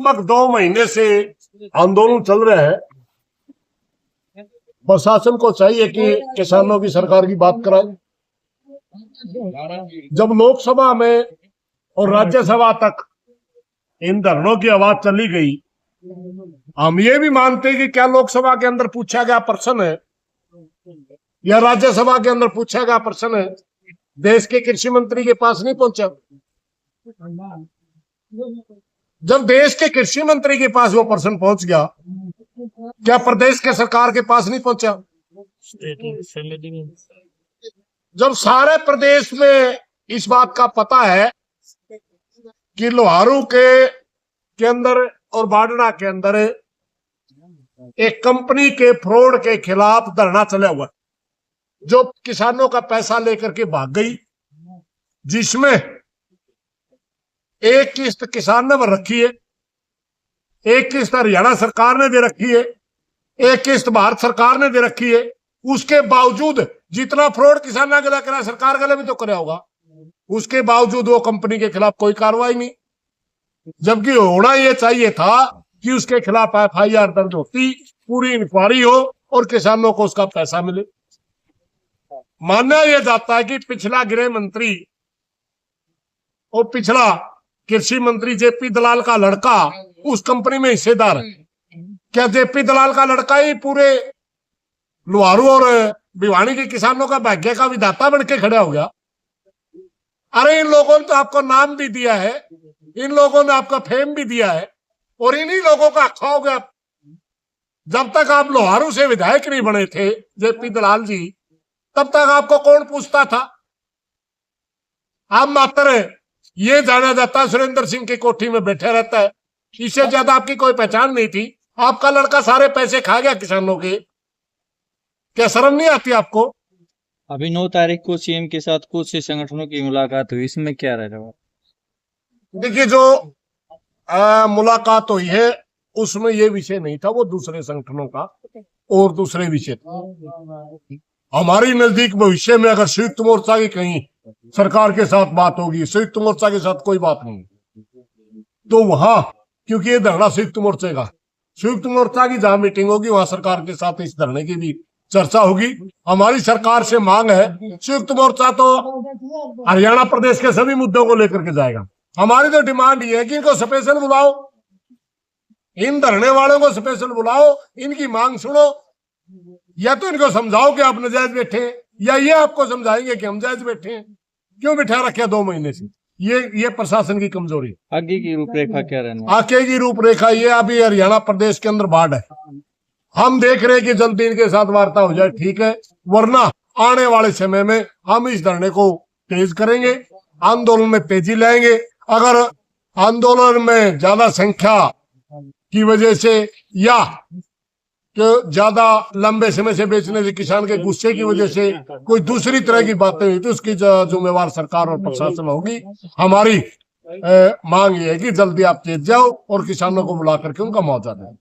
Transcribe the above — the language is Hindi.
लगभग 2 महीने से आंदोलन चल रहा है। प्रशासन को चाहिए कि किसानों की सरकार की बात कराए। जब लोकसभा में और राज्यसभा तक इन धरनों की आवाज चली गई, हम ये भी मानते हैं कि क्या लोकसभा के अंदर पूछा गया प्रश्न है या राज्यसभा के अंदर पूछा गया प्रश्न है देश के कृषि मंत्री के पास नहीं पहुंचा। जब देश के कृषि मंत्री के पास वो प्रश्न पहुंच गया, क्या प्रदेश के सरकार के पास नहीं पहुंचा? जब सारे प्रदेश में इस बात का पता है कि लोहारू के अंदर और बाडना के अंदर एक कंपनी के फ्रॉड के खिलाफ धरना चला हुआ, जो किसानों का पैसा लेकर के भाग गई, जिसमें एक किस्त किसान ने भर रखी है, एक किस्त हरियाणा सरकार ने दे रखी है, एक किस्त भारत सरकार ने दे रखी है। उसके बावजूद जितना फ्रॉड किसानों के लिए करा, सरकार के लिए भी तो कराया होगा, उसके बावजूद वो कंपनी के खिलाफ कोई कार्रवाई नहीं। जबकि होना यह चाहिए था कि उसके खिलाफ FIR दर्ज होती, पूरी इंक्वायरी हो और किसानों को उसका पैसा मिले। माना यह जाता है कि पिछला गृह मंत्री और पिछला कृषि मंत्री JP दलाल का लड़का उस कंपनी में हिस्सेदार है। क्या JP दलाल का लड़का ही पूरे लोहारू और भिवानी के किसानों का भाग्य का विधाता बन के खड़ा हो गया? अरे इन लोगों ने तो आपको नाम भी दिया है, इन लोगों ने आपका फेम भी दिया है, और इन्हीं लोगों का खाओगे आप। जब तक आप लोहारू से विधायक नहीं बने थे JP दलाल जी, तब तक आपको कौन पूछता था? आप मात्र ये जाना जाता सुरेंद्र सिंह की कोठी में बैठे रहता है, इससे ज्यादा आपकी कोई पहचान नहीं थी। आपका लड़का सारे पैसे खा गया किसानों के। क्या शर्म नहीं आती आपको? अभी 9 तारीख को CM के साथ कुछ संगठनों की मुलाकात हुई, इसमें क्या रह रहा है? देखिए, जो मुलाकात हुई है उसमें ये विषय नहीं था, वो दूसरे संगठनों का और दूसरे विषय था। हमारी नजदीक भविष्य में अगर संयुक्त मोर्चा की कहीं सरकार के साथ बात होगी, संयुक्त मोर्चा के साथ कोई बात नहीं, तो वहां, क्योंकि ये धरना संयुक्त मोर्चा की जहां मीटिंग होगी वहां सरकार के साथ इस धरने की भी चर्चा होगी। हमारी सरकार से मांग है, संयुक्त मोर्चा तो हरियाणा प्रदेश के सभी मुद्दों को लेकर के जाएगा। हमारी तो डिमांड ये है कि इनको स्पेशल बुलाओ, इन धरने वालों को स्पेशल बुलाओ, इनकी मांग सुनो, या तो इनको समझाओ कि आप नाजायज बैठे हैं, या ये आपको समझाएंगे कि हम जायज बैठे हैं। क्यों बिठा रखे 2 महीने से? ये प्रशासन की कमजोरी। आगे की रूपरेखा क्या रहना? आगे की रूपरेखा ये, अभी हरियाणा प्रदेश के अंदर बाढ़ है, हम देख रहे हैं कि जल्दी इनके साथ वार्ता हो जाए, ठीक है, वरना आने वाले समय में हम इस धरने को तेज करेंगे, आंदोलन में तेजी लाएंगे। अगर आंदोलन में ज्यादा संख्या की वजह से या कि ज्यादा लंबे समय से बेचने से किसान के गुस्से की वजह से कोई दूसरी तरह की बातें हुई, तो उसकी जिम्मेवार सरकार और प्रशासन होगी। हमारी मांग ये है कि जल्दी आप तेज जाओ और किसानों को बुला करके उनका मुआवजा दें।